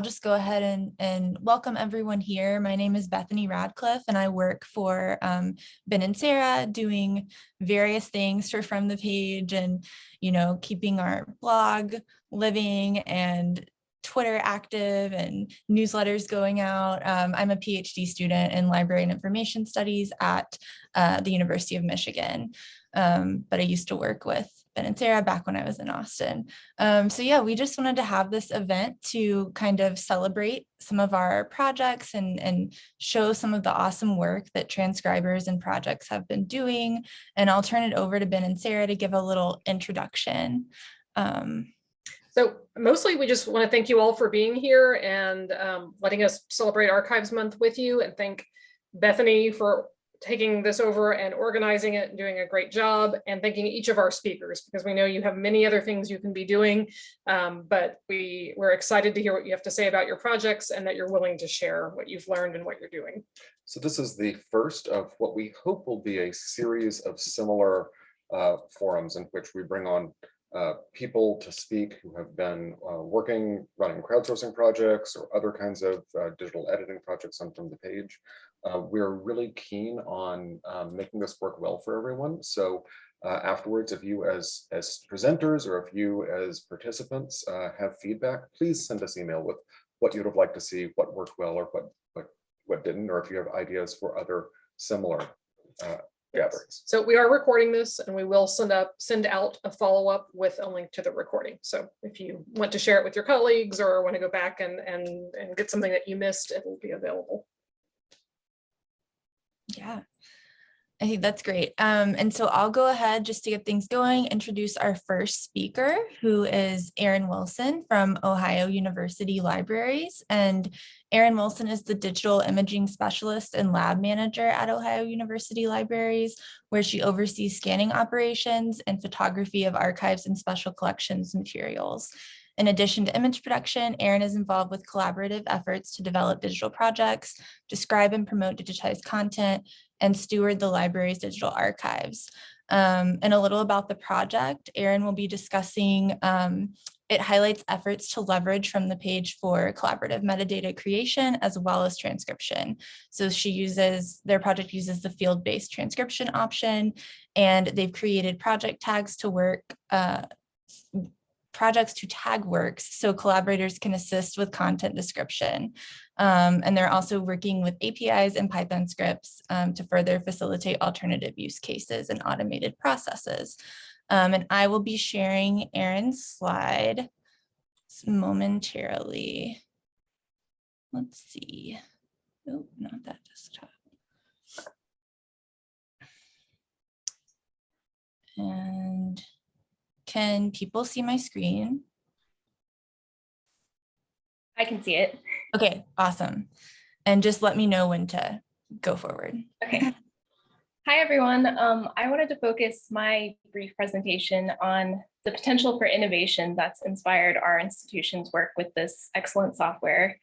just go ahead and welcome everyone here. My name is Bethany Radcliffe, and I work for Ben and Sarah, doing various things for From the Page, and keeping our blog living and Twitter active and newsletters going out. I'm a PhD student in Library and Information Studies at the University of Michigan, but I used to work with Ben and Sarah back when I was in Austin. So yeah, we just wanted to have this event to kind of celebrate some of our projects and show some of the awesome work that transcribers and projects have been doing. And I'll turn it over to Ben and Sarah to give a little introduction. So mostly we just want to thank you all for being here and letting us celebrate Archives Month with you, and thank Bethany for taking this over and organizing it and doing a great job, and thanking each of our speakers, because we know you have many other things you can be doing, but we're excited to hear what you have to say about your projects and that you're willing to share what you've learned and what you're doing. So this is the first of what we hope will be a series of similar forums in which we bring on people to speak who have been running crowdsourcing projects or other kinds of digital editing projects on From the Page. We're really keen on making this work well for everyone. So afterwards, if you as presenters or if you as participants have feedback, please send us email with what you'd have liked to see, what worked well or what didn't, or if you have ideas for other similar gatherings. So we are recording this, and we will send out a follow-up with a link to the recording. So if you want to share it with your colleagues or want to go back and get something that you missed, it will be available. Yeah, I think that's great. And so I'll go ahead, just to get things going, introduce our first speaker, who is Erin Wilson from Ohio University Libraries. And Erin Wilson is the digital imaging specialist and lab manager at Ohio University Libraries, where she oversees scanning operations and photography of archives and special collections materials. In addition to image production, Erin is involved with collaborative efforts to develop digital projects, describe and promote digitized content, and steward the library's digital archives. And a little about the project, Erin will be discussing, it highlights efforts to leverage From the Page for collaborative metadata creation as well as transcription. So their project uses the field-based transcription option, and they've created project tags to projects to tag works so collaborators can assist with content description. And they're also working with APIs and Python scripts to further facilitate alternative use cases and automated processes. And I will be sharing Erin's slide momentarily. Let's see. Oh, not that desktop. And can people see my screen? I can see it. Okay, awesome. And just let me know when to go forward. Okay. Hi, everyone. I wanted to focus my brief presentation on the potential for innovation that's inspired our institution's work with this excellent software.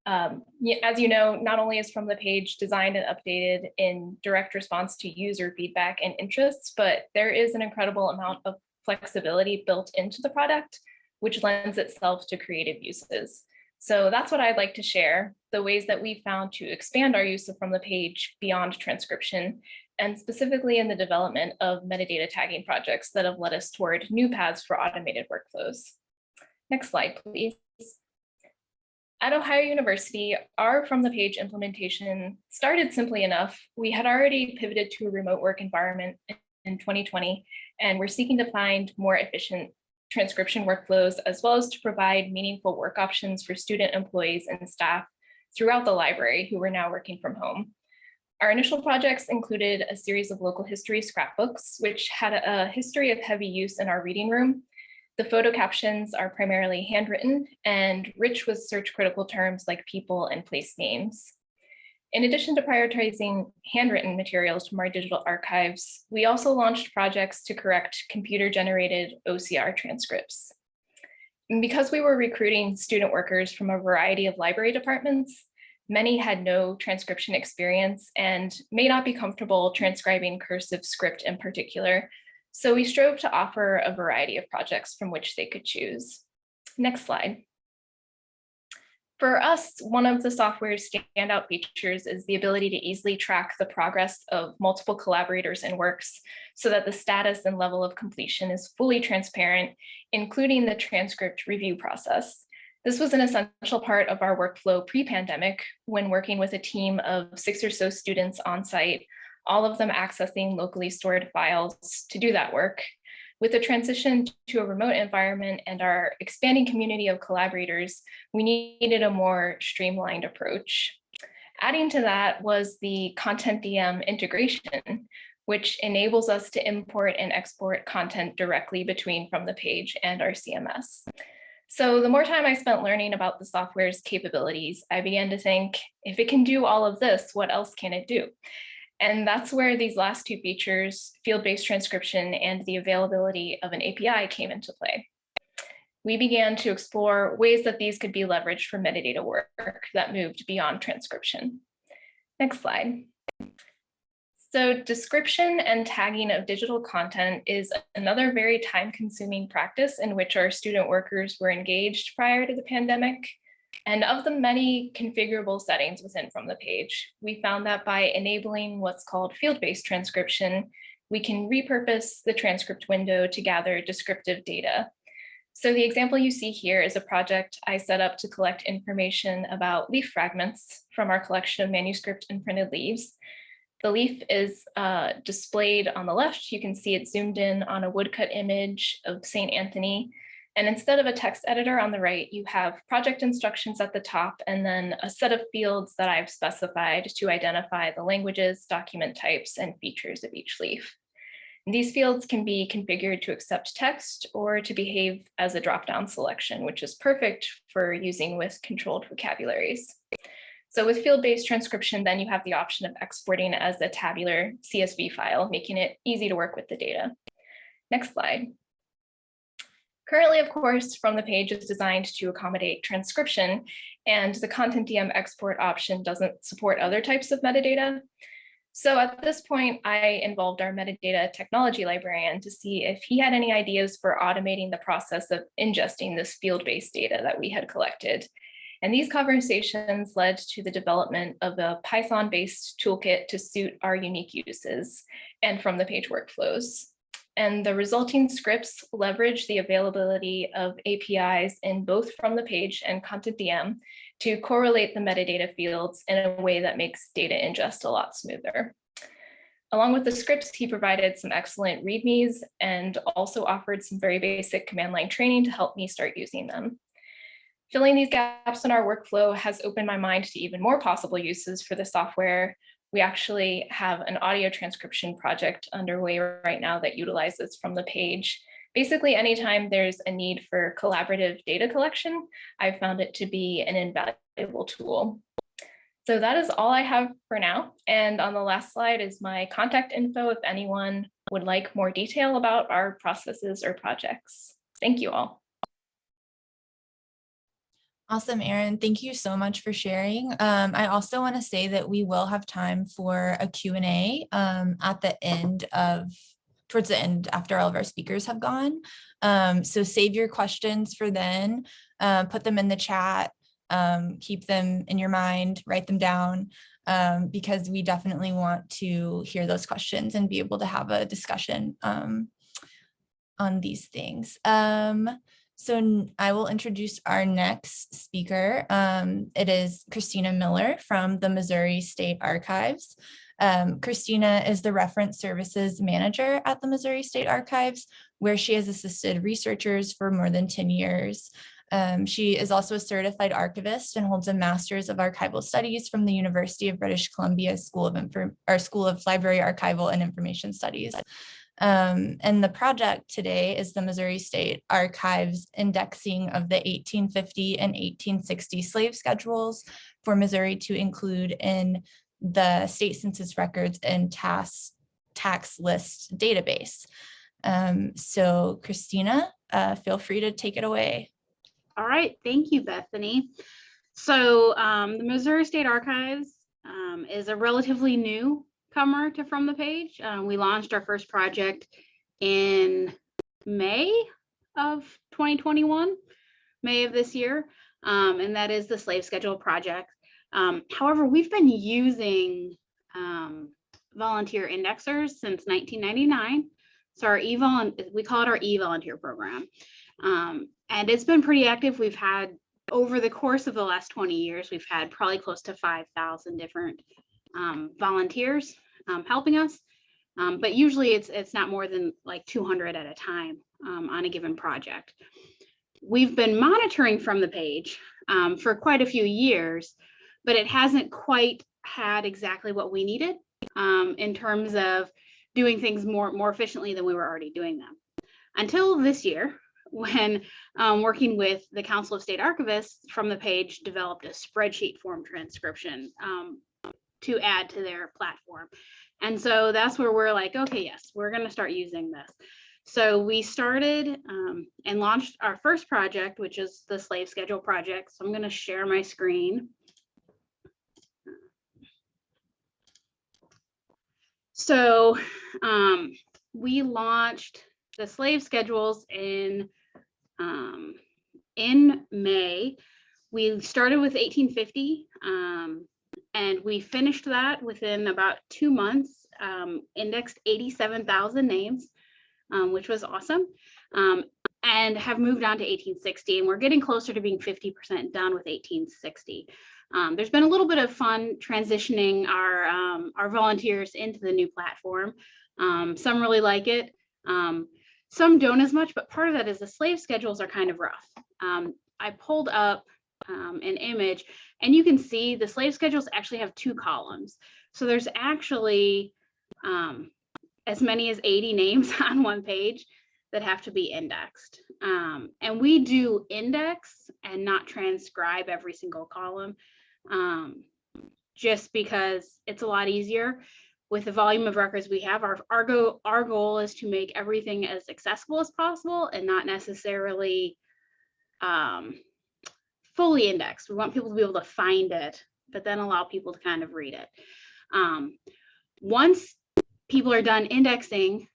As you know, not only is From the Page designed and updated in direct response to user feedback and interests, but there is an incredible amount of flexibility built into the product, which lends itself to creative uses. So that's what I'd like to share, the ways that we found to expand our use of From the Page beyond transcription, and specifically in the development of metadata tagging projects that have led us toward new paths for automated workflows. Next slide, please. At Ohio University, our From the Page implementation started simply enough. We had already pivoted to a remote work environment in 2020, and we're seeking to find more efficient transcription workflows, as well as to provide meaningful work options for student employees and staff throughout the library who were now working from home. Our initial projects included a series of local history scrapbooks, which had a history of heavy use in our reading room. The photo captions are primarily handwritten and rich with search critical terms like people and place names. In addition to prioritizing handwritten materials from our digital archives, we also launched projects to correct computer-generated OCR transcripts. And because we were recruiting student workers from a variety of library departments, many had no transcription experience and may not be comfortable transcribing cursive script in particular. So we strove to offer a variety of projects from which they could choose. Next slide. For us, one of the software's standout features is the ability to easily track the progress of multiple collaborators and works so that the status and level of completion is fully transparent, including the transcript review process. This was an essential part of our workflow pre-pandemic when working with a team of 6 or so students on site, all of them accessing locally stored files to do that work. With the transition to a remote environment and our expanding community of collaborators, we needed a more streamlined approach. Adding to that was the Content DM integration, which enables us to import and export content directly between FromThePage and our CMS. So the more time I spent learning about the software's capabilities, I began to think, if it can do all of this, what else can it do? And that's where these last two features, field-based transcription and the availability of an API, came into play. We began to explore ways that these could be leveraged for metadata work that moved beyond transcription. Next slide. So description and tagging of digital content is another very time-consuming practice in which our student workers were engaged prior to the pandemic. And of the many configurable settings within FromThePage, we found that by enabling what's called field-based transcription, we can repurpose the transcript window to gather descriptive data. So the example you see here is a project I set up to collect information about leaf fragments from our collection of manuscript and printed leaves. The leaf is displayed on the left. You can see it zoomed in on a woodcut image of St. Anthony. And instead of a text editor on the right, you have project instructions at the top and then a set of fields that I've specified to identify the languages, document types, and features of each leaf. And these fields can be configured to accept text or to behave as a drop-down selection, which is perfect for using with controlled vocabularies. So with field-based transcription, then you have the option of exporting as a tabular CSV file, making it easy to work with the data. Next slide. Currently, of course, FromThePage is designed to accommodate transcription, and the Content DM export option doesn't support other types of metadata. So at this point, I involved our metadata technology librarian to see if he had any ideas for automating the process of ingesting this field-based data that we had collected. And these conversations led to the development of a Python-based toolkit to suit our unique uses and FromThePage workflows. And the resulting scripts leverage the availability of APIs in both FromThePage and Content DM to correlate the metadata fields in a way that makes data ingest a lot smoother. Along with the scripts, he provided some excellent READMEs and also offered some very basic command line training to help me start using them. Filling these gaps in our workflow has opened my mind to even more possible uses for the software. We actually have an audio transcription project underway right now that utilizes FromThePage. Basically, anytime there's a need for collaborative data collection, I've found it to be an invaluable tool. So that is all I have for now. And on the last slide is my contact info if anyone would like more detail about our processes or projects. Thank you all. Awesome, Erin. Thank you so much for sharing. I also want to say that we will have time for a Q&A at the end towards the end after all of our speakers have gone. So save your questions for then, put them in the chat, keep them in your mind, write them down, because we definitely want to hear those questions and be able to have a discussion on these things. So I will introduce our next speaker. It is Christina Miller from the Missouri State Archives. Christina is the Reference Services Manager at the Missouri State Archives, where she has assisted researchers for more than 10 years. She is also a certified archivist and holds a Master's of Archival Studies from the University of British Columbia School of Library, Archival, and Information Studies. And the project today is the Missouri State Archives indexing of the 1850 and 1860 slave schedules for Missouri to include in the state census records and tax list database. So Christina, feel free to take it away. All right, thank you, Bethany. So the Missouri State Archives is a relatively newcomer to FromThePage. We launched our first project in May of 2021, May of this year. and that is the slave schedule project. However, we've been using volunteer indexers since 1999. So we call it our e-volunteer program. And it's been pretty active. We've had, over the course of the last 20 years, we've had probably close to 5,000 different volunteers helping us. But usually it's not more than like 200 at a time on a given project. We've been monitoring From the Page for quite a few years, but it hasn't quite had exactly what we needed in terms of doing things more efficiently than we were already doing them. Until this year, when working with the Council of State Archivists, From the Page developed a spreadsheet form transcription to add to their platform. And so that's where we're like, okay, yes, we're going to start using this. So we started and launched our first project, which is the slave schedule project. So I'm going to share my screen. So we launched the slave schedules in May. We started with 1850 and we finished that within about 2 months, indexed 87,000 names, which was awesome, and have moved on to 1860. And we're getting closer to being 50% done with 1860. There's been a little bit of fun transitioning our volunteers into the new platform. Some really like it. Some don't as much, but part of that is the slave schedules are kind of rough. I pulled up an image and you can see the slave schedules actually have 2 columns. So there's actually as many as 80 names on one page that have to be indexed. And we do index and not transcribe every single column, just because it's a lot easier. With the volume of records we have, our goal is to make everything as accessible as possible and not necessarily fully indexed. We want people to be able to find it, but then allow people to kind of read it. Once people are done indexing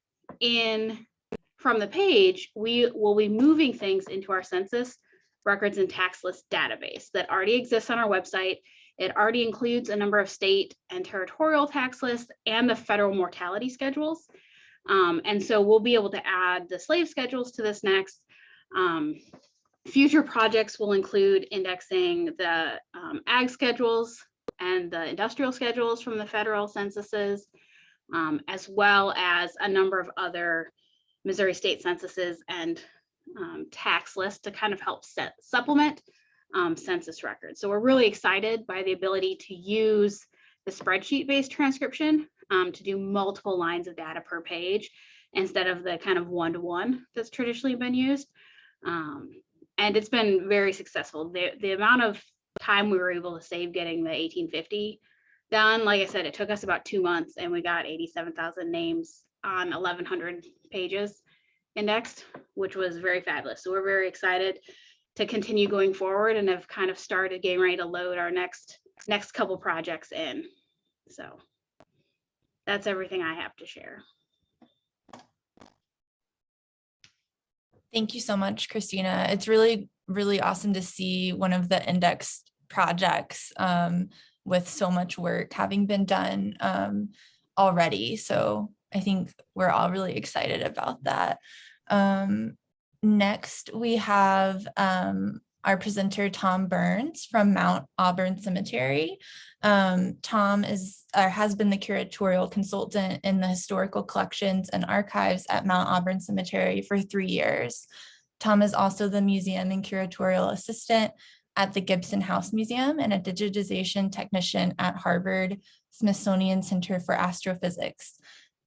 from the page, we will be moving things into our census records and tax list database that already exists on our website. It already includes a number of state and territorial tax lists and the federal mortality schedules. And so we'll be able to add the slave schedules to this next. Future projects will include indexing the ag schedules and the industrial schedules from the federal censuses, as well as a number of other Missouri state censuses and tax lists to kind of help supplement census records. So we're really excited by the ability to use the spreadsheet-based transcription to do multiple lines of data per page instead of the kind of one-to-one that's traditionally been used. And it's been very successful. The amount of time we were able to save getting the 1850 done, like I said, it took us about 2 months and we got 87,000 names on 1,100 pages indexed, which was very fabulous. So we're very excited to continue going forward and have kind of started getting ready to load our next couple projects in. So that's everything I have to share. Thank you so much, Christina. It's really, really awesome to see one of the indexed projects with so much work having been done already. So I think we're all really excited about that. Next, we have our presenter, Thom Burns from Mount Auburn Cemetery. Thom has been the curatorial consultant in the historical collections and archives at Mount Auburn Cemetery for 3 years. Thom is also the museum and curatorial assistant at the Gibson House Museum and a digitization technician at Harvard Smithsonian Center for Astrophysics.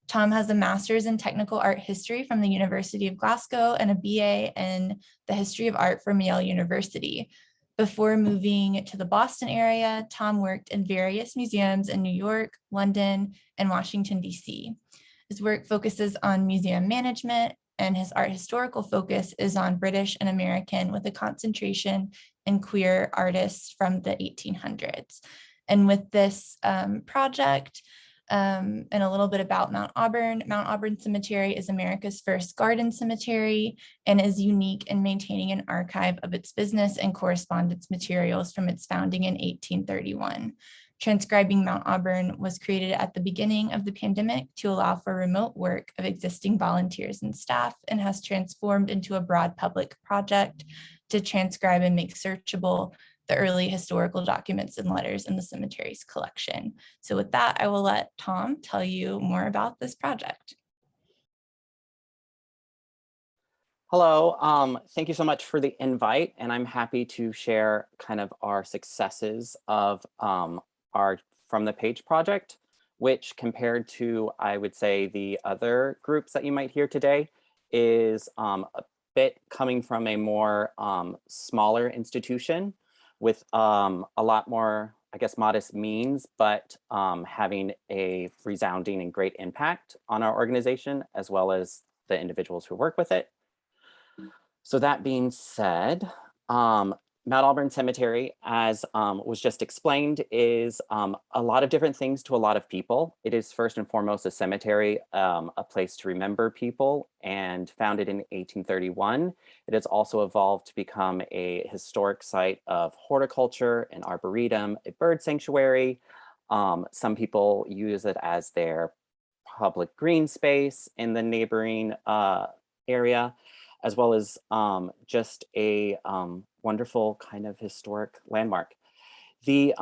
Thom has a master's in technical art history from the University of Glasgow and a BA in the history of art from Yale University. Before moving to the Boston area, Thom worked in various museums in New York, London, and Washington, DC. His work focuses on museum management, and his art historical focus is on British and American, with a concentration in queer artists from the 1800s. And with this project, and a little bit about Mount Auburn. Mount Auburn Cemetery is America's first garden cemetery and is unique in maintaining an archive of its business and correspondence materials from its founding in 1831. Transcribing Mount Auburn was created at the beginning of the pandemic to allow for remote work of existing volunteers and staff, and has transformed into a broad public project to transcribe and make searchable the early historical documents and letters in the cemetery's collection. So with that, I will let Thom tell you more about this project. Hello, thank you so much for the invite, and I'm happy to share kind of our successes of our From the Page project, which compared to, I would say, the other groups that you might hear today, is a bit coming from a more smaller institution with a lot more, I guess, modest means, but having a resounding and great impact on our organization, as well as the individuals who work with it. So that being said, Mount Auburn Cemetery, as was just explained, is a lot of different things to a lot of people. It is first and foremost a cemetery, a place to remember people, and founded in 1831. It has also evolved to become a historic site of horticulture, an arboretum, a bird sanctuary. Some people use it as their public green space in the neighboring area, as well as just a wonderful kind of historic landmark. The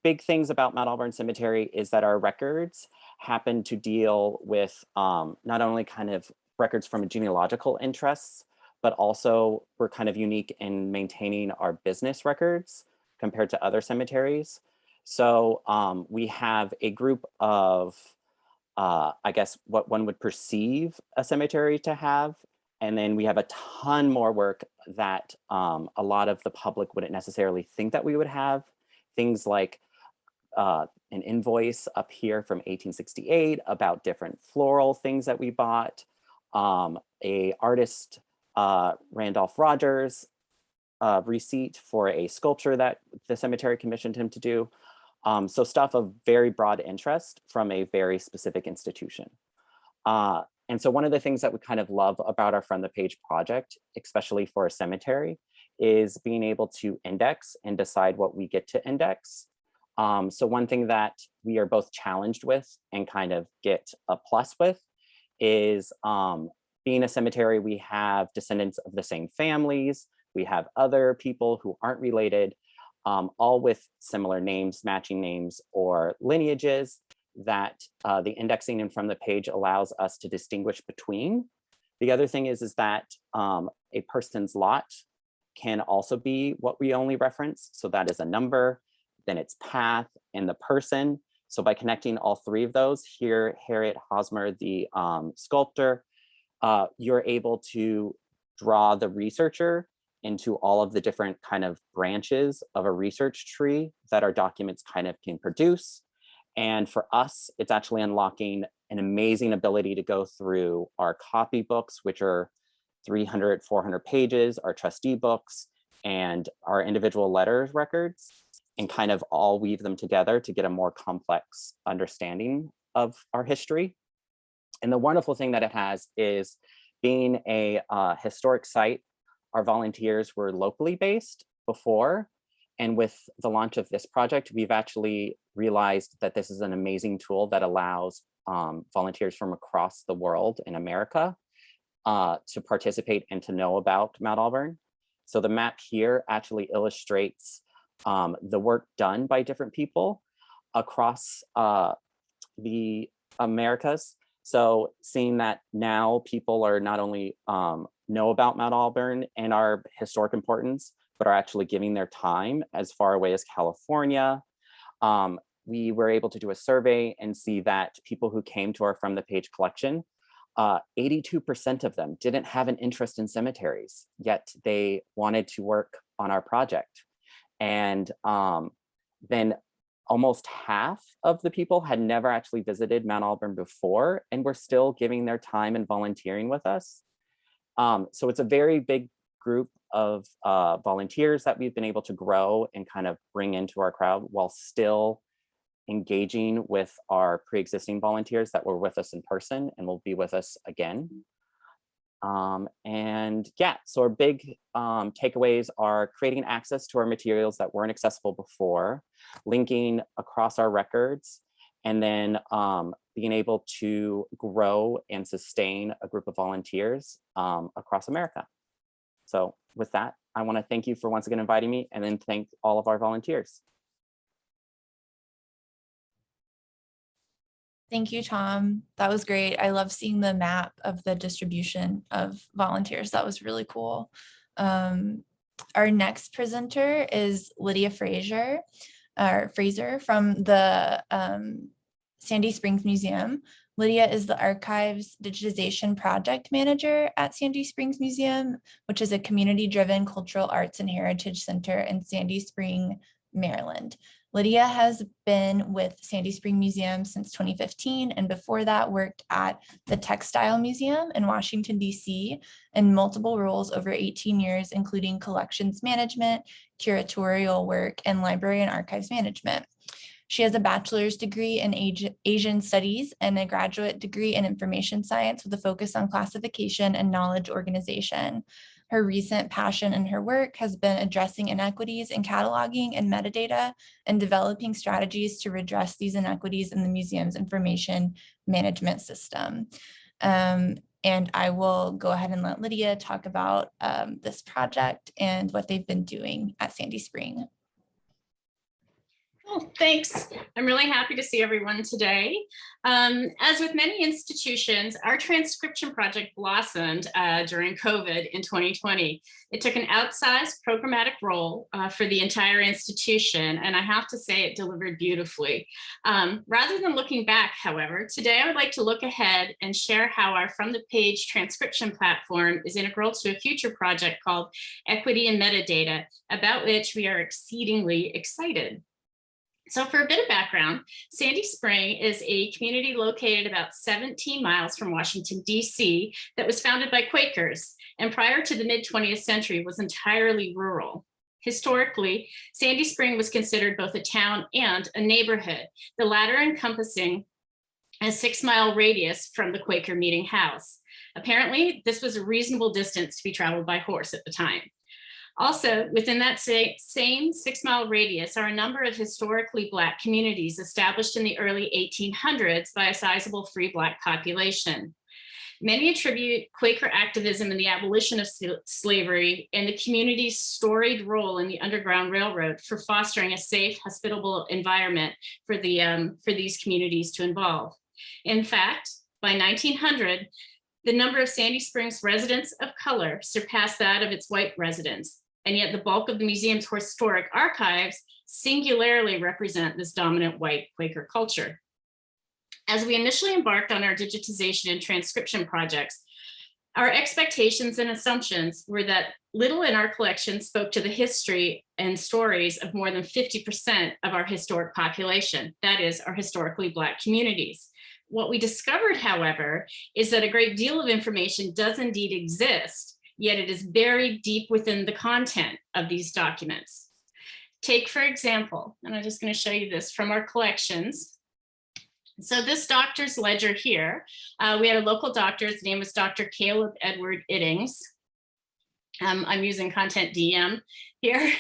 big things about Mount Auburn Cemetery is that our records happen to deal with not only kind of records from genealogical interests, but also we're kind of unique in maintaining our business records compared to other cemeteries. So we have a group of, I guess, what one would perceive a cemetery to have. And then we have a ton more work that a lot of the public wouldn't necessarily think that we would have. Things like an invoice up here from 1868 about different floral things that we bought. A artist, Randolph Rogers, receipt for a sculpture that the cemetery commissioned him to do. So stuff of very broad interest from a very specific institution. And so one of the things that we kind of love about our From the Page project, especially for a cemetery, is being able to index and decide what we get to index. So one thing that we are both challenged with and kind of get a plus with is being a cemetery, we have descendants of the same families, we have other people who aren't related, all with similar names, matching names, or lineages that the indexing and From the Page allows us to distinguish between. The other thing is that a person's lot can also be what we only reference. So that is a number, then its path, and the person. So by connecting all three of those, here, Harriet Hosmer, the sculptor, you're able to draw the researcher into all of the different kind of branches of a research tree that our documents kind of can produce. And for us, it's actually unlocking an amazing ability to go through our copybooks, which are 300, 400 pages, our trustee books, and our individual letters records, and kind of all weave them together to get a more complex understanding of our history. And the wonderful thing that it has is being a historic site, our volunteers were locally based before. And with the launch of this project, we've actually realized that this is an amazing tool that allows volunteers from across the world in America to participate and to know about Mount Auburn. So the map here actually illustrates the work done by different people across the Americas. So seeing that now people are not only know about Mount Auburn and our historic importance, but are actually giving their time as far away as California. We were able to do a survey and see that people who came to our From the Page collection, 82% of them didn't have an interest in cemeteries, yet they wanted to work on our project. And then almost half of the people had never actually visited Mount Auburn before and were still giving their time and volunteering with us. So it's a very big group of volunteers that we've been able to grow and kind of bring into our crowd while still engaging with our pre-existing volunteers that were with us in person and will be with us again. And yeah, so our big takeaways are creating access to our materials that weren't accessible before, linking across our records, and then being able to grow and sustain a group of volunteers across America. So with that, I want to thank you for once again inviting me, and then thank all of our volunteers. Thank you, Thom. That was great. I love seeing the map of the distribution of volunteers. That was really cool. Our next presenter is Lydia Fraser from the Sandy Springs Museum. Lydia is the Archives Digitization Project Manager at Sandy Springs Museum, which is a community-driven cultural arts and heritage center in Sandy Spring, Maryland. Lydia has been with Sandy Spring Museum since 2015, and before that worked at the Textile Museum in Washington, D.C. in multiple roles over 18 years, including collections management, curatorial work, and library and archives management. She has a bachelor's degree in Asian studies and a graduate degree in information science with a focus on classification and knowledge organization. Her recent passion in her work has been addressing inequities in cataloging and metadata and developing strategies to redress these inequities in the museum's information management system. And I will go ahead and let Lydia talk about this project and what they've been doing at Sandy Spring. Oh, thanks. I'm really happy to see everyone today. As with many institutions, our transcription project blossomed during COVID in 2020. It took an outsized programmatic role for the entire institution, and I have to say it delivered beautifully. Rather than looking back, however, today I would like to look ahead and share how our From the Page transcription platform is integral to a future project called Equity and Metadata, about which we are exceedingly excited. So for a bit of background, Sandy Spring is a community located about 17 miles from Washington, D.C. that was founded by Quakers, and prior to the mid-20th century was entirely rural. Historically, Sandy Spring was considered both a town and a neighborhood, the latter encompassing a 6-mile radius from the Quaker Meeting House. Apparently, this was a reasonable distance to be traveled by horse at the time. Also, within that same 6-mile radius are a number of historically Black communities established in the early 1800s by a sizable free Black population. Many attribute Quaker activism in the abolition of slavery and the community's storied role in the Underground Railroad for fostering a safe, hospitable environment for these communities to involve. In fact, by 1900, the number of Sandy Springs residents of color surpassed that of its white residents, and yet the bulk of the museum's historic archives singularly represent this dominant white Quaker culture. As we initially embarked on our digitization and transcription projects, our expectations and assumptions were that little in our collection spoke to the history and stories of more than 50% of our historic population, that is, our historically Black communities. What we discovered, however, is that a great deal of information does indeed exist, yet it is buried deep within the content of these documents. Take, for example, and I'm just going to show you this from our collections. So this doctor's ledger here, we had a local doctor, his name was Dr. Caleb Edward Iddings. I'm using Content DM here.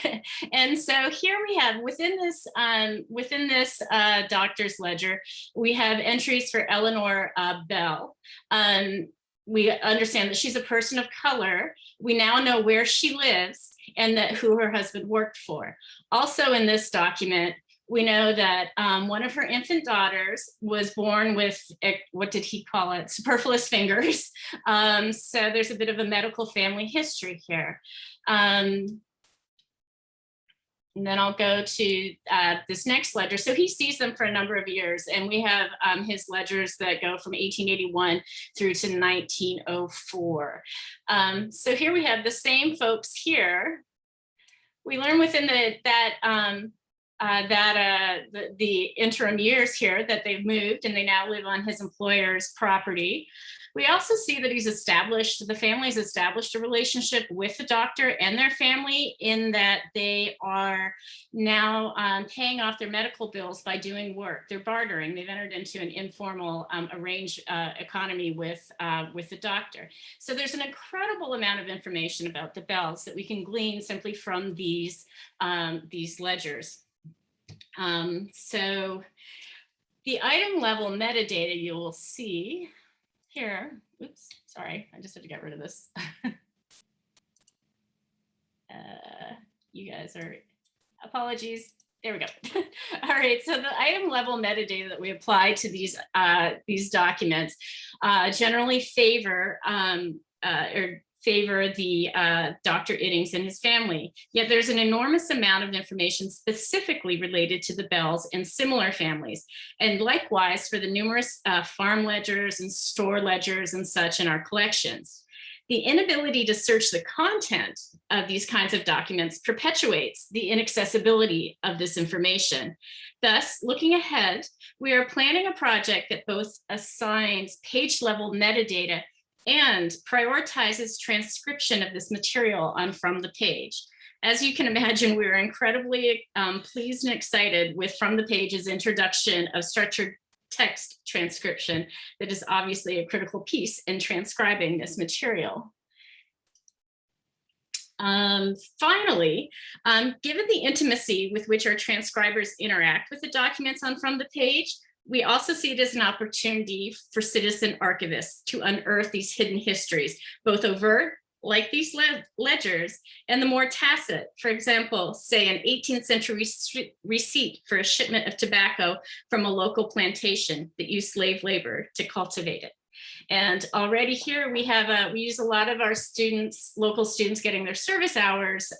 And so here we have within this doctor's ledger, we have entries for Eleanor Bell. We understand that she's a person of color. We now know where she lives and who her husband worked for. Also in this document, we know that one of her infant daughters was born with, what did he call it, superfluous fingers. So there's a bit of a medical family history here. And then I'll go to this next ledger. So he sees them for a number of years, and we have his ledgers that go from 1881 through to 1904. So here we have the same folks here. We learn within the interim years here that they've moved and they now live on his employer's property. We also see that the family's established a relationship with the doctor and their family, in that they are now paying off their medical bills by doing work. They're bartering. They've entered into an informal arranged economy with the doctor. So there's an incredible amount of information about the bells that we can glean simply from these ledgers. So the item level metadata you will see here. Oops, sorry, I just had to get rid of this. You guys are, apologies. There we go. All right, so the item level metadata that we apply to these documents generally favor the Dr. Iddings and his family. Yet there's an enormous amount of information specifically related to the bells and similar families. And likewise for the numerous farm ledgers and store ledgers and such in our collections. The inability to search the content of these kinds of documents perpetuates the inaccessibility of this information. Thus, looking ahead, we are planning a project that both assigns page level metadata and prioritizes transcription of this material on From the Page. As you can imagine, we were incredibly pleased and excited with From the Page's introduction of structured text transcription that is obviously a critical piece in transcribing this material. Finally, given the intimacy with which our transcribers interact with the documents on From the Page, we also see it as an opportunity for citizen archivists to unearth these hidden histories, both overt, like these ledgers, and the more tacit. For example, say an 18th century receipt for a shipment of tobacco from a local plantation that used slave labor to cultivate it. And already here we have we use a lot of our students, local students getting their service hours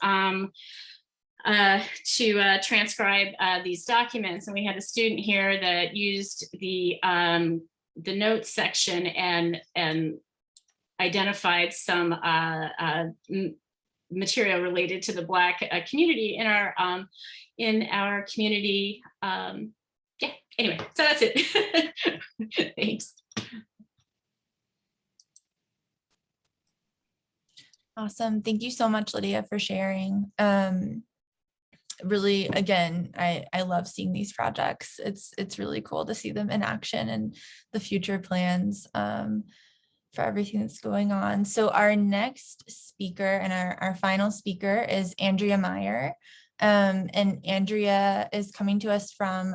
to transcribe these documents. And we had a student here that used the notes section and identified some material related to the Black community in our community. Yeah, anyway, so that's it. Thanks. Awesome. Thank you so much, Lydia, for sharing. Really, again, I love seeing these projects. It's really cool to see them in action and the future plans for everything that's going on. So our next speaker and our final speaker is Andrea Meyer. And Andrea is coming to us from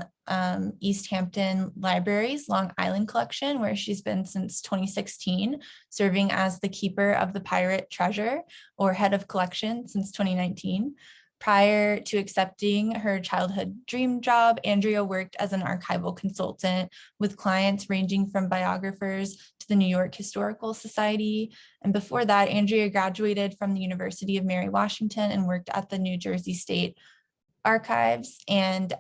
East Hampton Library's Long Island collection, where she's been since 2016, serving as the keeper of the pirate treasure, or head of collection, since 2019. Prior to accepting her childhood dream job, Andrea worked as an archival consultant with clients ranging from biographers to the New York Historical Society. And before that, Andrea graduated from the University of Mary Washington and worked at the New Jersey State Archives. And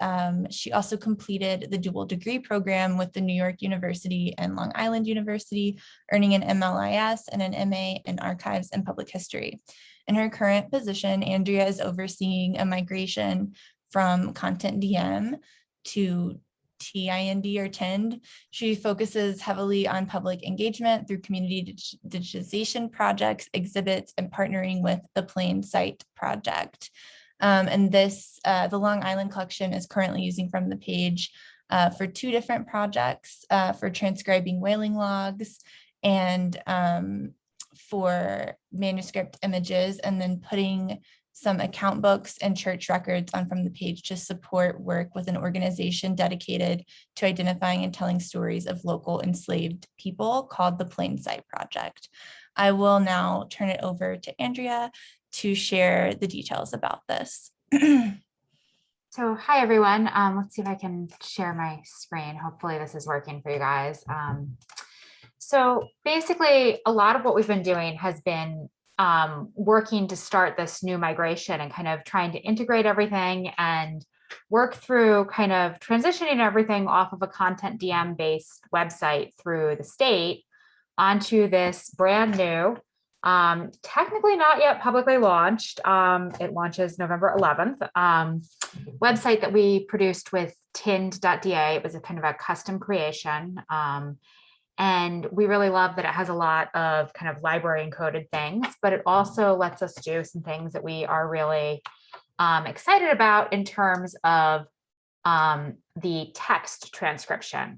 she also completed the dual degree program with the New York University and Long Island University, earning an MLIS and an MA in Archives and Public History. In her current position, Andrea is overseeing a migration from Content DM to TIND or TIND. She focuses heavily on public engagement through community digitization projects, exhibits, and partnering with the Plain Sight Project. And this, the Long Island collection is currently using From the Page for 2 different projects, for transcribing whaling logs and for manuscript images, and then putting some account books and church records on From the Page to support work with an organization dedicated to identifying and telling stories of local enslaved people called the Plain Sight Project. I will now turn it over to Andrea to share the details about this. So hi, everyone. Let's see if I can share my screen. Hopefully this is working for you guys. So basically, a lot of what we've been doing has been working to start this new migration and kind of trying to integrate everything and work through kind of transitioning everything off of a Content DM based website through the state onto this brand new, technically not yet publicly launched, it launches November 11th, website that we produced with tind.da. It was a kind of a custom creation. And we really love that it has a lot of kind of library encoded things, but it also lets us do some things that we are really excited about in terms of the text transcription.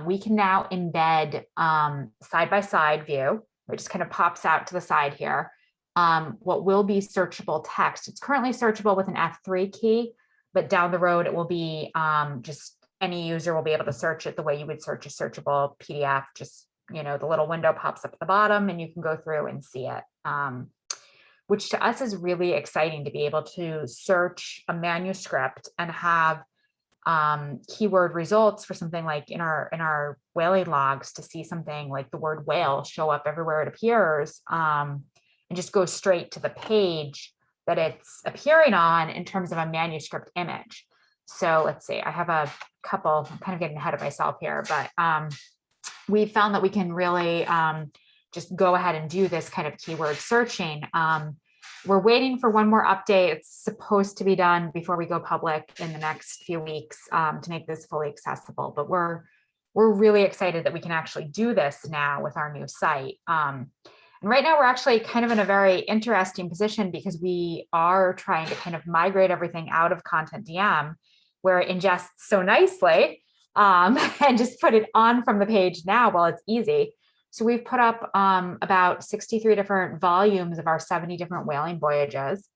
We can now embed side-by-side view, which just kind of pops out to the side here. What will be searchable text. It's currently searchable with an F3 key, but down the road it will be just any user will be able to search it the way you would search a searchable PDF. Just, you know, the little window pops up at the bottom and you can go through and see it, which to us is really exciting to be able to search a manuscript and have keyword results for something like in our whaling logs, to see something like the word whale show up everywhere it appears, and just go straight to the page that it's appearing on in terms of a manuscript image. So let's see, I have a couple, I'm kind of getting ahead of myself here, but we found that we can really just go ahead and do this kind of keyword searching. We're waiting for one more update. It's supposed to be done before we go public in the next few weeks to make this fully accessible. But we're really excited that we can actually do this now with our new site. And right now we're actually kind of in a very interesting position because we are trying to kind of migrate everything out of Content DM, where it ingests so nicely, and just put it on from the page now while it's easy. So we've put up about 63 different volumes of our 70 different whaling voyages.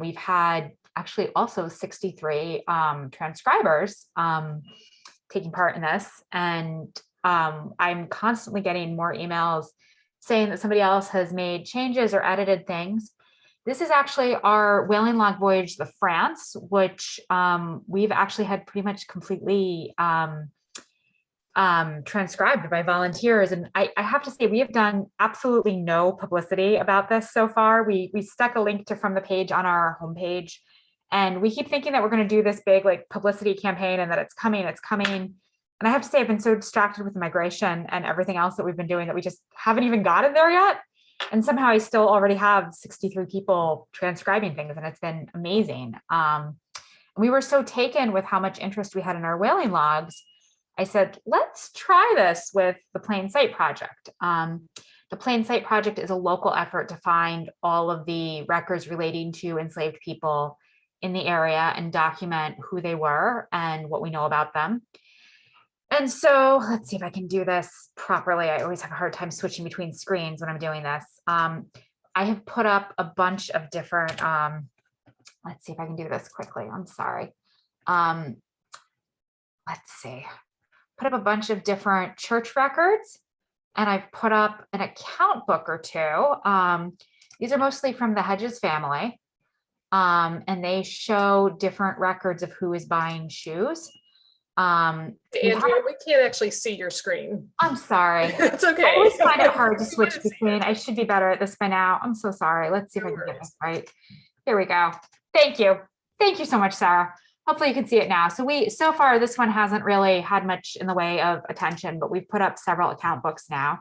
We've had actually also 63 transcribers taking part in this. And I'm constantly getting more emails saying that somebody else has made changes or edited things. This is actually our whaling log voyage, the France, which we've actually had pretty much completely transcribed by volunteers. And I have to say, we have done absolutely no publicity about this so far. We stuck a link to FromThePage on our homepage, and we keep thinking that we're going to do this big like publicity campaign and that it's coming. And I have to say, I've been so distracted with migration and everything else that we've been doing that we just haven't even gotten there yet. And somehow I still already have 63 people transcribing things, and it's been amazing. We were so taken with how much interest we had in our whaling logs. I said, let's try this with the Plain Sight Project. The Plain Sight Project is a local effort to find all of the records relating to enslaved people in the area and document who they were and what we know about them. And so let's see if I can do this properly. I always have a hard time switching between screens when I'm doing this. I have put up a bunch of different, let's see if I can do this quickly. I'm sorry. Let's see. Put up a bunch of different church records, and I've put up an account book or two. These are mostly from the Hedges family, and they show different records of who is buying shoes. Andrea, we can't actually see your screen. I'm sorry. It's okay. I always find it hard to switch between. I should be better at this by now. I'm so sorry. Let's see if I can get this right. Here we go. Thank you. Thank you so much, Sarah. Hopefully you can see it now. So far, this one hasn't really had much in the way of attention, but we've put up several account books now.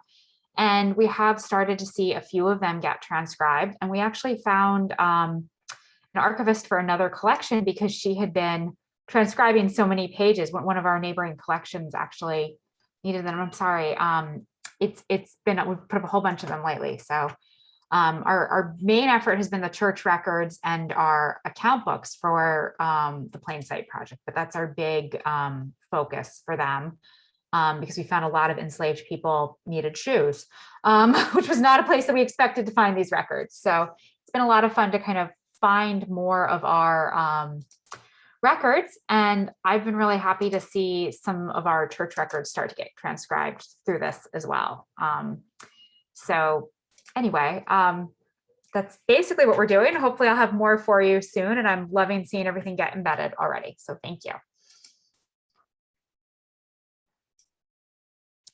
And we have started to see a few of them get transcribed. And we actually found an archivist for another collection because she had been transcribing so many pages. One of our neighboring collections actually needed them. I'm sorry. We've put up a whole bunch of them lately. So our main effort has been the church records and our account books for the Plain Sight Project, but that's our big focus for them because we found a lot of enslaved people needed shoes, which was not a place that we expected to find these records. So it's been a lot of fun to kind of find more of our records. And I've been really happy to see some of our church records start to get transcribed through this as well. So anyway, that's basically what we're doing. Hopefully I'll have more for you soon, and I'm loving seeing everything get embedded already. So thank you.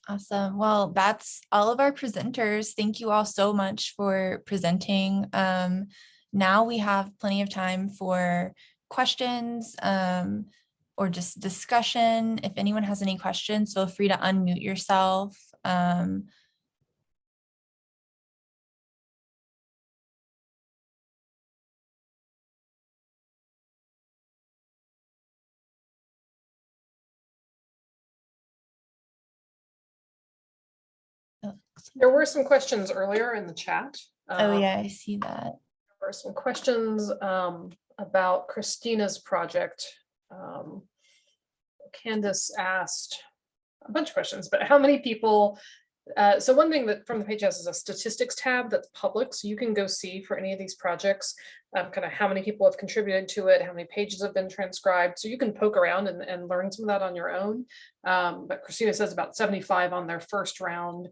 Awesome. Well, that's all of our presenters. Thank you all so much for presenting. Now we have plenty of time for questions or just discussion. If anyone has any questions, feel free to unmute yourself. There were some questions earlier in the chat. Oh yeah, I see that. There were some questions about Christina's project. Candace asked a bunch of questions, but how many people, so one thing that From the Page has is a statistics tab that's public, so you can go see for any of these projects, kind of how many people have contributed to it, how many pages have been transcribed, so you can poke around and learn some of that on your own. But Christina says about 75 on their first round.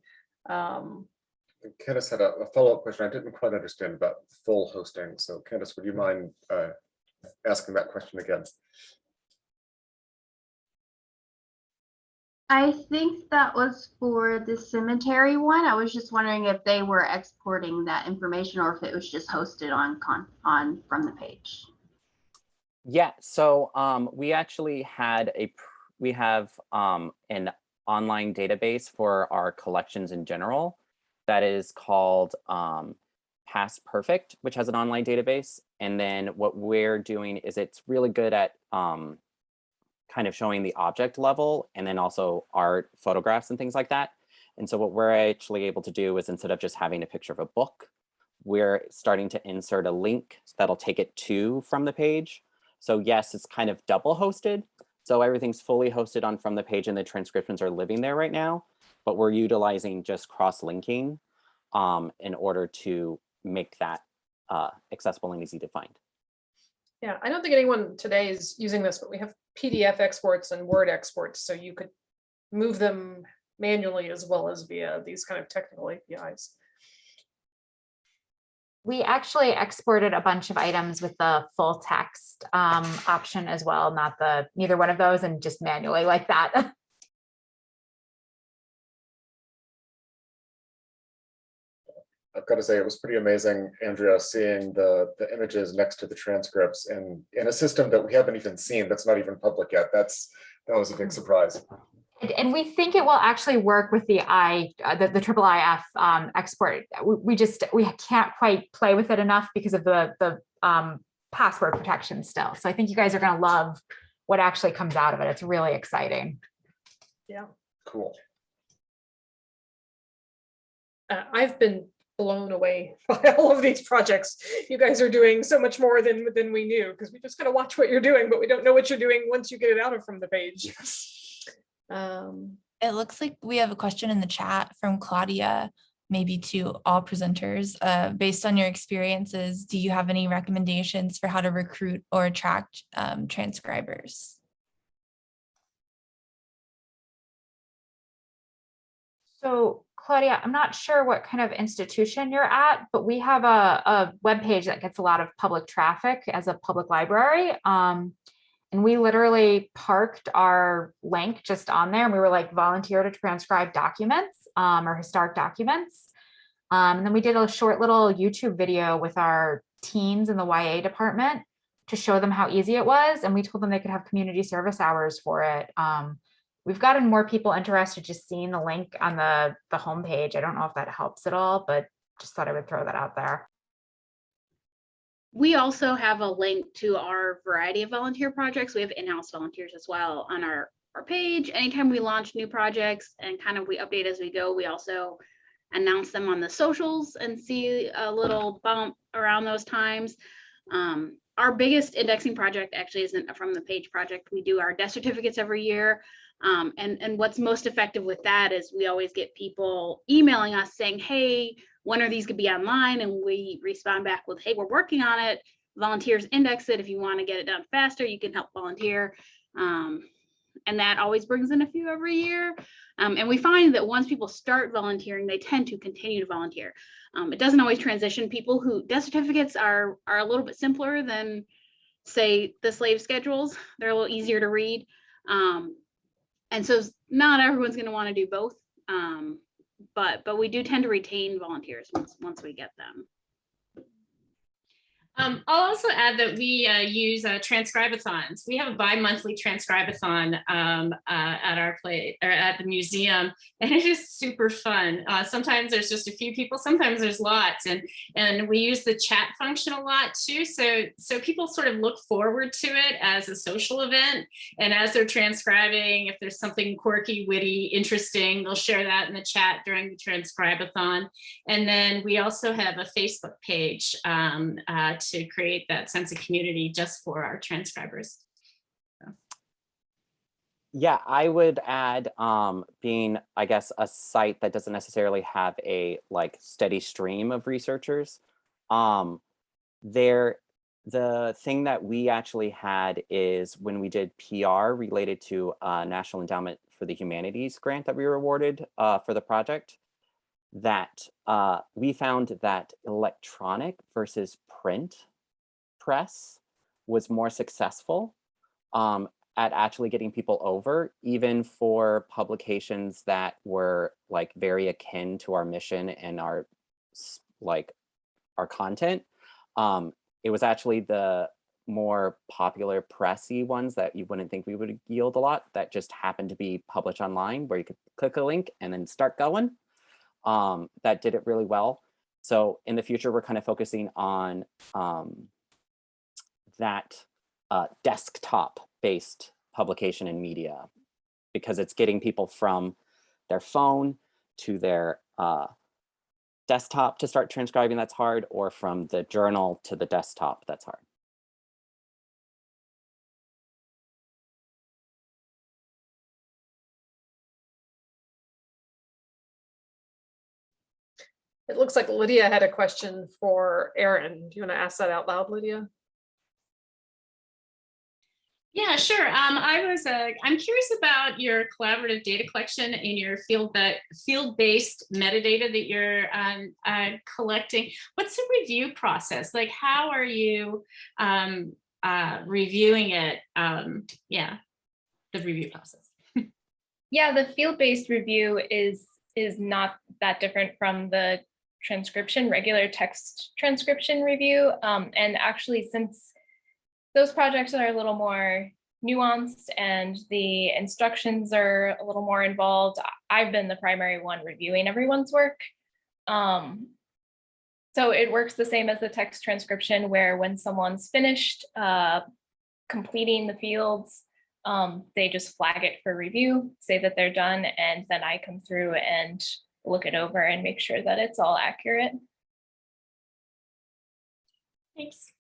Candace had a follow-up question. I didn't quite understand about full hosting. So Candace, would you mind asking that question again? I think that was for the cemetery one. I was just wondering if they were exporting that information or if it was just hosted on From the Page. Yeah, so we actually had we have an online database for our collections in general that is called Past Perfect, which has an online database. And then what we're doing is it's really good at kind of showing the object level and then also art, photographs and things like that. And so what we're actually able to do is instead of just having a picture of a book, we're starting to insert a link that'll take it to From the Page. So yes, it's kind of double hosted. So everything's fully hosted on From the Page and the transcriptions are living there right now, but we're utilizing just cross-linking in order to make that accessible and easy to find. Yeah, I don't think anyone today is using this, but we have PDF exports and Word exports, so you could move them manually as well as via these kind of technical APIs. We actually exported a bunch of items with the full text option as well, not neither one of those, and just manually like that. I've got to say, it was pretty amazing, Andrea, seeing the images next to the transcripts and in a system that we haven't even seen, that's not even public yet. That was a big surprise. And we think it will actually work with the IIIF export. We can't quite play with it enough because of the password protection still. So I think you guys are going to love what actually comes out of it. It's really exciting. Yeah. Cool. I've been blown away by all of these projects. You guys are doing so much more than we knew, because we just got to watch what you're doing, but we don't know what you're doing once you get it out of From the Page. Yes. It looks like we have a question in the chat from Claudia, maybe to all presenters. Based on your experiences, do you have any recommendations for how to recruit or attract transcribers? So Claudia, I'm not sure what kind of institution you're at, but we have a webpage that gets a lot of public traffic as a public library. And we literally parked our link just on there. And we were like, volunteer to transcribe documents or historic documents. And then we did a short little YouTube video with our teens in the YA department to show them how easy it was. And we told them they could have community service hours for it. We've gotten more people interested just seeing the link on the homepage. I don't know if that helps at all, but just thought I would throw that out there. We also have a link to our variety of volunteer projects. We have in-house volunteers as well on our page. Anytime we launch new projects and kind of we update as we go, we also announce them on the socials and see a little bump around those times. Our biggest indexing project actually isn't a From the Page project. We do our death certificates every year. And what's most effective with that is we always get people emailing us saying, hey, when are these going to be online? And we respond back with, hey, we're working on it. Volunteers index it. If you want to get it done faster, you can help volunteer. And that always brings in a few every year. And we find that once people start volunteering, they tend to continue to volunteer. It doesn't always transition. People who death certificates are a little bit simpler than, say, the slave schedules. They're a little easier to read. And so not everyone's going to want to do both. But we do tend to retain volunteers once we get them. I'll also add that we use transcribathons. We have a bi-monthly transcribathon at our or at the museum, and it is super fun. Sometimes there's just a few people, sometimes there's lots, and we use the chat function a lot too. So people sort of look forward to it as a social event, and as they're transcribing, if there's something quirky, witty, interesting, they'll share that in the chat during the transcribathon. And then we also have a Facebook page to create that sense of community just for our transcribers. So. Yeah, I would add being, I guess, a site that doesn't necessarily have a like steady stream of researchers. The thing that we actually had is when we did PR related to National Endowment for the Humanities grant that we were awarded for the project, that we found that electronic versus print press was more successful at actually getting people over, even for publications that were like very akin to our mission and our content. It was actually the more popular pressy ones that you wouldn't think we would yield a lot, that just happened to be published online, where you could click a link and then start going. That did it really well. So in the future, we're kind of focusing on that desktop-based publication and media, because it's getting people from their phone to their desktop to start transcribing, that's hard, or from the journal to the desktop, that's hard. It looks like Lydia had a question for Erin. Do you want to ask that out loud, Lydia? Yeah, sure. I'm curious about your collaborative data collection and your field-based metadata that you're collecting. What's the review process? Like, how are you reviewing it? Yeah, the review process. Yeah, the field-based review is not that different from the regular text transcription review. And actually, since those projects are a little more nuanced and the instructions are a little more involved, I've been the primary one reviewing everyone's work. So it works the same as the text transcription, where when someone's finished completing the fields, they just flag it for review, say that they're done, and then I come through and look it over and make sure that it's all accurate. Thanks.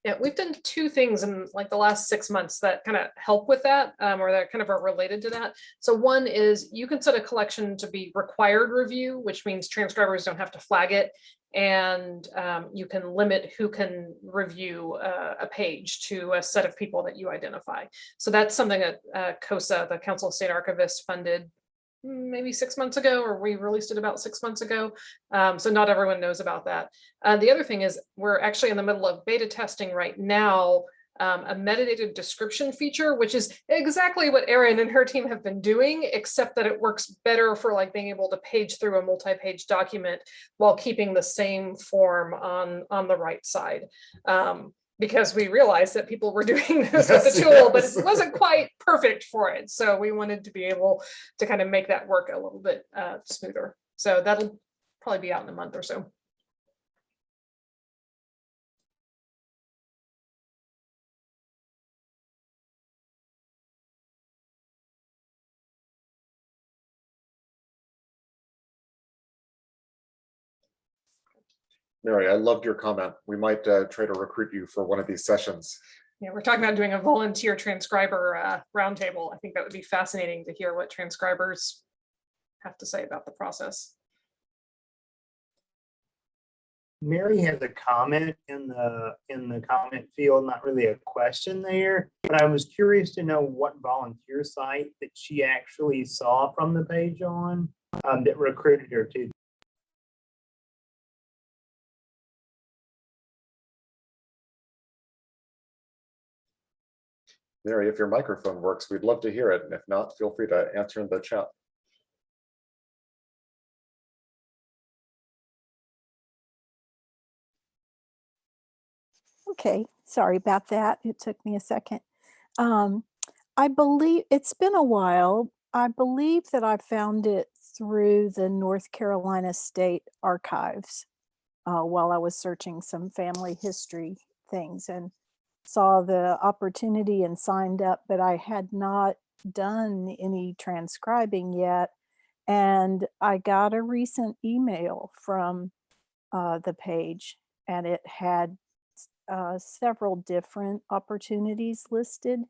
Yeah, we've done two things in like the last 6 months that kind of help with that, or that kind of are related to that. So one is you can set a collection to be required review, which means transcribers don't have to flag it. And you can limit who can review a page to a set of people that you identify. So that's something that COSA, the Council of State Archivists, funded maybe 6 months ago, or we released it about 6 months ago. So not everyone knows about that. The other thing is we're actually in the middle of beta testing right now a metadata description feature, which is exactly what Erin and her team have been doing, except that it works better for like being able to page through a multi-page document while keeping the same form on the right side. Because we realized that people were doing this with the tool, but it wasn't quite perfect for it. So we wanted to be able to kind of make that work a little bit smoother. So that'll probably be out in a month or so. Mary, I loved your comment. We might try to recruit you for one of these sessions. Yeah, we're talking about doing a volunteer transcriber roundtable. I think that would be fascinating to hear what transcribers have to say about the process. Mary has a comment in the comment field, not really a question there, but I was curious to know what volunteer site that she actually saw from the page on that recruited her to. Mary, if your microphone works, we'd love to hear it. And if not, feel free to answer in the chat. Okay, sorry about that. It took me a second. I believe it's been a while. I believe that I found it through the North Carolina State Archives while I was searching some family history things and saw the opportunity and signed up, but I had not done any transcribing yet. And I got a recent email from the page, and it had several different opportunities listed.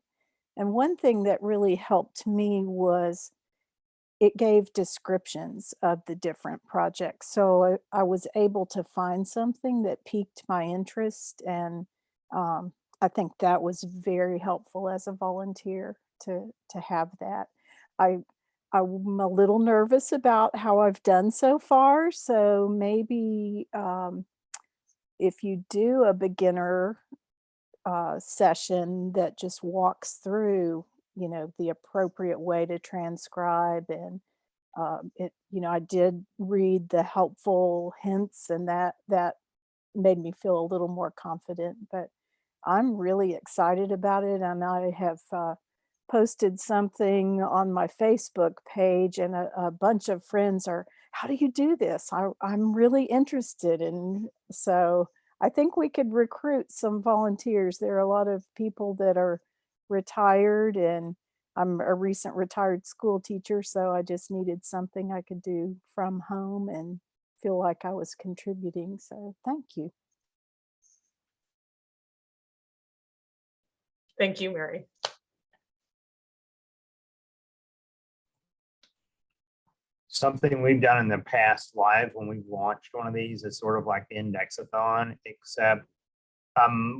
And one thing that really helped me was it gave descriptions of the different projects. So I was able to find something that piqued my interest. And I think that was very helpful as a volunteer to have that. I'm a little nervous about how I've done so far. So maybe if you do a beginner session that just walks through, the appropriate way to transcribe, and I did read the helpful hints, and that made me feel a little more confident. But I'm really excited about it, and I have posted something on my Facebook page, and a bunch of friends are, how do you do this? I'm really interested. And so I think we could recruit some volunteers. There are a lot of people that are retired, and I'm a recent retired school teacher, so I just needed something I could do from home and feel like I was contributing. So thank you. Thank you, Mary. Something we've done in the past live when we've launched one of these is sort of like the indexathon, except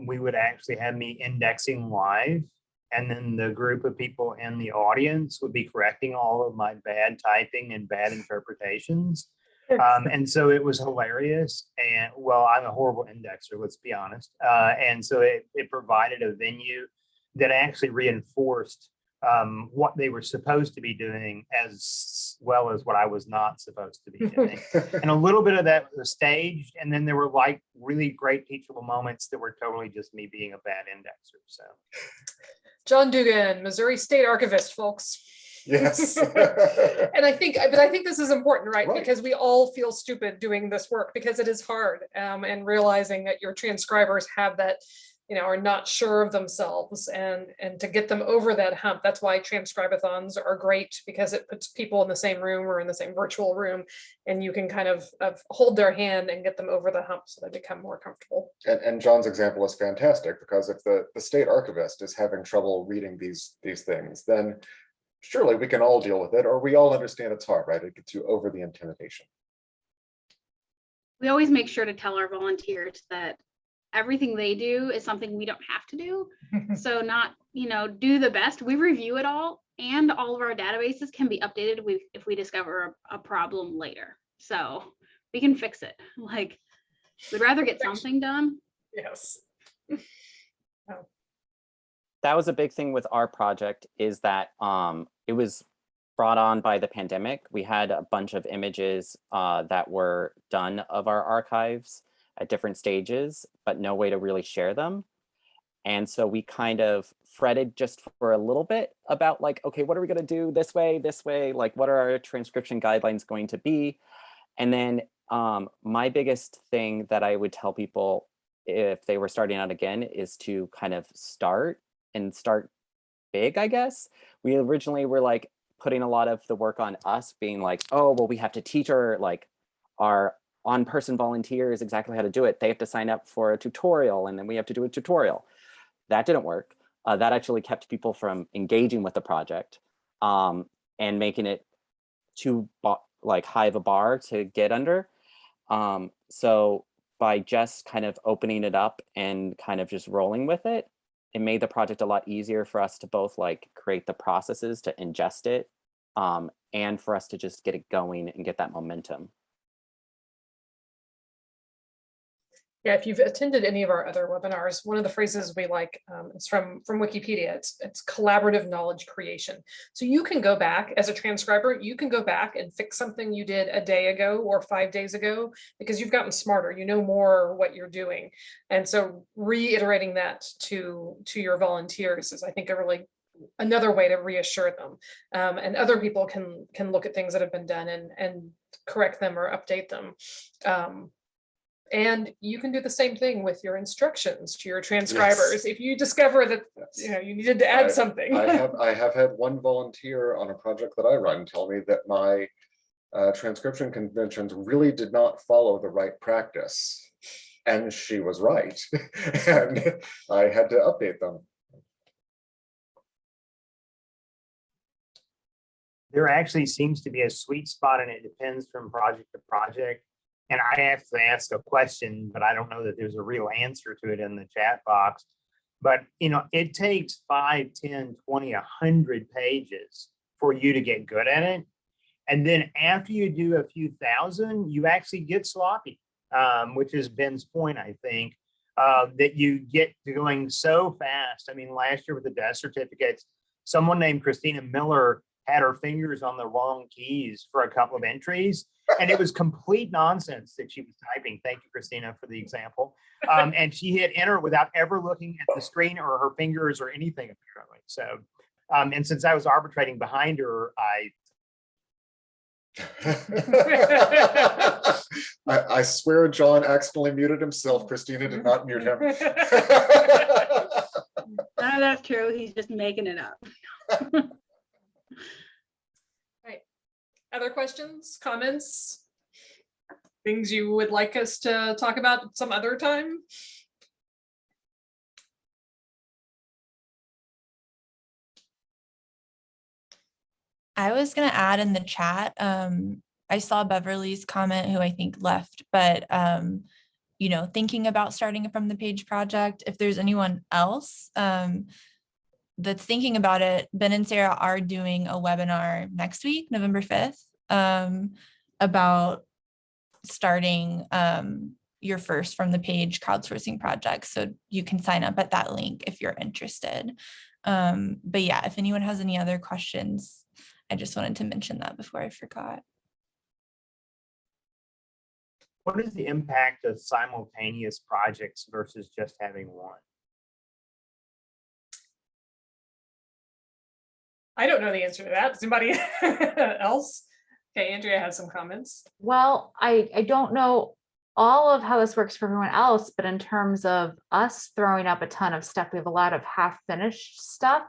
we would actually have me indexing live, and then the group of people in the audience would be correcting all of my bad typing and bad interpretations. And so it was hilarious. And well, I'm a horrible indexer, let's be honest. And so it provided a venue that actually reinforced what they were supposed to be doing as well as what I was not supposed to be doing. And a little bit of that was staged. And then there were like really great teachable moments that were totally just me being a bad indexer. So John Dugan, Missouri State Archivist, folks. Yes. And I think this is important, right? Because we all feel stupid doing this work because it is hard, and realizing that your transcribers have that, are not sure of themselves, and to get them over that hump. That's why transcribathons are great, because it puts people in the same room or in the same virtual room, and you can kind of hold their hand and get them over the hump so they become more comfortable. And John's example is fantastic, because if the state archivist is having trouble reading these things, then surely we can all deal with it, or we all understand it's hard, right? It gets you over the intimidation. We always make sure to tell our volunteers that everything they do is something we don't have to do. So not, do the best. We review it all, and all of our databases can be updated if we discover a problem later. So we can fix it. Like, we'd rather get something done. Yes. That was a big thing with our project, is that it was brought on by the pandemic. We had a bunch of images that were done of our archives at different stages, but no way to really share them. And so we kind of fretted just for a little bit about like, okay, what are we going to do this way? Like, what are our transcription guidelines going to be? And then my biggest thing that I would tell people if they were starting out again is to kind of start big, I guess. We originally were like putting a lot of the work on us, being like, oh, well, we have to teach our on-person volunteers exactly how to do it. They have to sign up for a tutorial, and then we have to do a tutorial. That didn't work. That actually kept people from engaging with the project, and making it too high of a bar to get under. So by just kind of opening it up and kind of just rolling with it, it made the project a lot easier for us to both like create the processes to ingest it, and for us to just get it going and get that momentum. Yeah, if you've attended any of our other webinars, one of the phrases we like is from Wikipedia. It's collaborative knowledge creation. So you can go back as a transcriber, you can go back and fix something you did a day ago or 5 days ago because you've gotten smarter. You know more what you're doing, and so reiterating that to your volunteers is, I think, a really another way to reassure them, and other people can look at things that have been done and correct them or update them. And you can do the same thing with your instructions to your transcribers. Yes. If you discover that you needed to add something. I have had one volunteer on a project that I run tell me that my transcription conventions really did not follow the right practice. And she was right. And I had to update them. There actually seems to be a sweet spot, and it depends from project to project. And I have to ask a question, but I don't know that there's a real answer to it in the chat box. But, it takes 5, 10, 20, 100 pages for you to get good at it. And then after you do a few thousand, you actually get sloppy, which is Ben's point, I think, that you get going so fast. I mean, last year with the death certificates, someone named Christina Miller had her fingers on the wrong keys for a couple of entries. And it was complete nonsense that she was typing. Thank you, Christina, for the example. And she hit enter without ever looking at the screen or her fingers or anything, apparently. So, and since I was arbitrating behind her, I swear John accidentally muted himself. Christina did not mute him. None of that's true. He's just making it up. Right. Other questions, comments, things you would like us to talk about some other time? I was going to add in the chat, I saw Beverly's comment, who I think left, but thinking about starting from the page project, if there's anyone else that's thinking about it, Ben and Sarah are doing a webinar next week, November 5th, about starting your first from the page crowdsourcing project. So you can sign up at that link if you're interested. But yeah, if anyone has any other questions, I just wanted to mention that before I forgot. What is the impact of simultaneous projects versus just having one? I don't know the answer to that. Does anybody else? Okay, Andrea has some comments. Well, I don't know all of how this works for everyone else, but in terms of us throwing up a ton of stuff, we have a lot of half-finished stuff.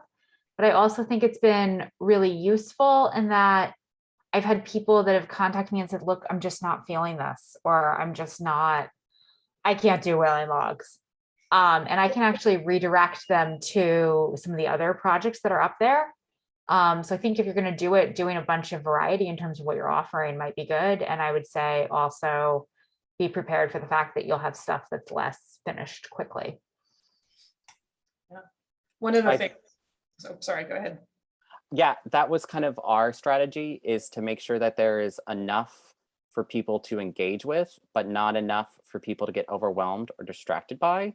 But I also think it's been really useful in that I've had people that have contacted me and said, look, I'm just not feeling this, or I can't do whaling logs. And I can actually redirect them to some of the other projects that are up there. So I think if you're going to do it, doing a bunch of variety in terms of what you're offering might be good. And I would say also be prepared for the fact that you'll have stuff that's less finished quickly. Yeah. One of the things, so sorry, go ahead. Yeah, that was kind of our strategy, is to make sure that there is enough for people to engage with, but not enough for people to get overwhelmed or distracted by.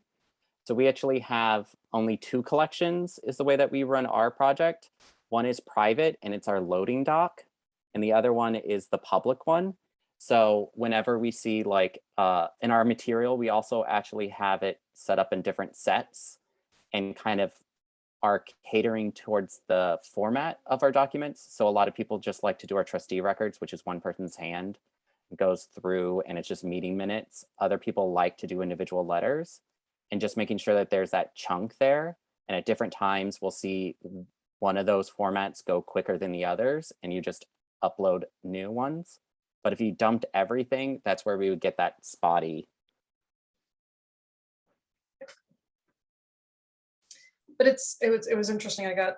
So we actually have only 2 collections is the way that we run our project. One is private and it's our loading dock, and the other one is the public one. So whenever we see like in our material, we also actually have it set up in different sets and kind of are catering towards the format of our documents. So a lot of people just like to do our trustee records, which is one person's hand, goes through and it's just meeting minutes. Other people like to do individual letters, and just making sure that there's that chunk there. And at different times, we'll see one of those formats go quicker than the others, and you just upload new ones. But if you dumped everything, that's where we would get that spotty. But it was interesting. I got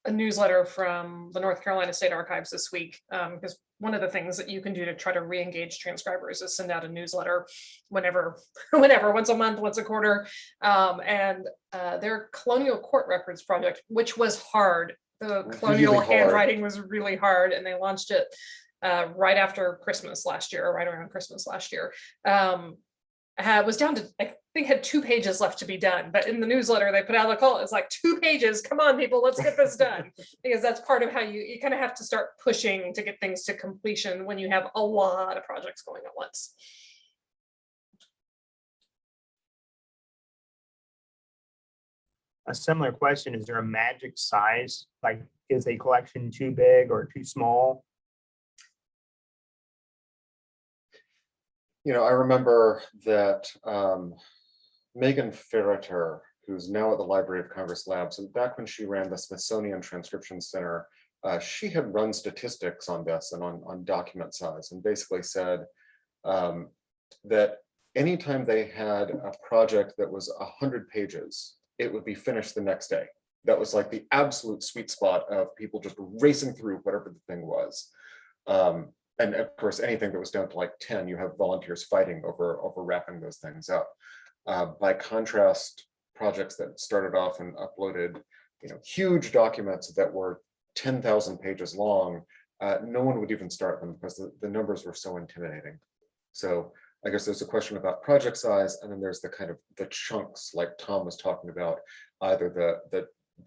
a newsletter from the North Carolina State Archives this week, because one of the things that you can do to try to re-engage transcribers is send out a newsletter whenever, once a month, once a quarter. And their colonial court records project, which was hard, the colonial handwriting was really hard, and they launched it right after Christmas last year, or right around Christmas last year. was down to, I think, had 2 pages left to be done. But in the newsletter they put out, the call, it's like 2 pages. Come on, people, let's get this done. Because that's part of how you kind of have to start pushing to get things to completion when you have a lot of projects going at once. A similar question, is there a magic size? Like, is a collection too big or too small? You know, I remember that Megan Ferreter, who's now at the Library of Congress Labs, and back when she ran the Smithsonian Transcription Center, she had run statistics on this and on document size, and basically said that anytime they had a project that was 100 pages, it would be finished the next day. That was like the absolute sweet spot of people just racing through whatever the thing was. And of course, anything that was down to like 10, you have volunteers fighting over wrapping those things up. By contrast, projects that started off and uploaded, you know, huge documents that were 10,000 pages long, no one would even start them because the numbers were so intimidating. So I guess there's a question about project size, and then there's the kind of the chunks like Thom was talking about, either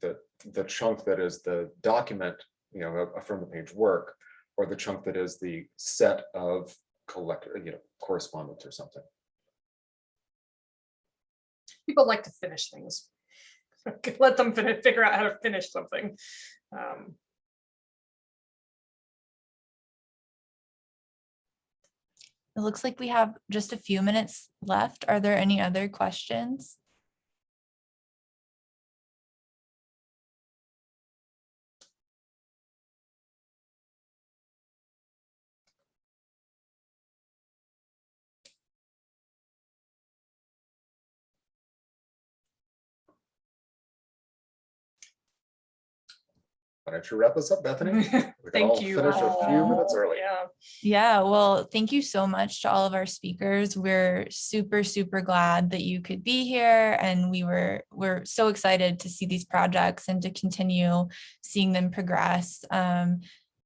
the chunk that is the document, you know, a from the page work, or the chunk that is the set of correspondence or something. People like to finish things. Let them figure out how to finish something. It looks like we have just a few minutes left. Are there any other questions? Why don't you wrap us up, Bethany? We can Thank all you. finish a few minutes early. Yeah. Yeah, well, thank you so much to all of our speakers. We're super, super glad that you could be here, and we're so excited to see these projects and to continue seeing them progress. And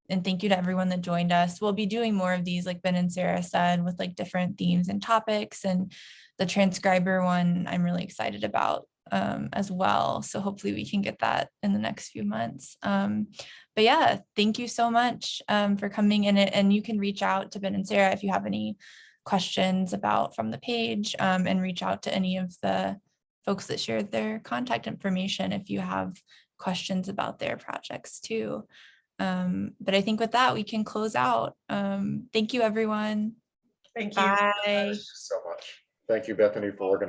thank you to everyone that joined us. We'll be doing more of these, like Ben and Sarah said, with like different themes and topics, and the transcriber one I'm really excited about as well. So hopefully we can get that in the next few months. But yeah, thank you so much for coming in, and you can reach out to Ben and Sarah if you have any questions about From the Page, and reach out to any of the folks that shared their contact information if you have questions about their projects too. But I think with that, we can close out. Thank you, everyone. Thank you. Bye. Thank you so much. Thank you, Bethany, for organizing.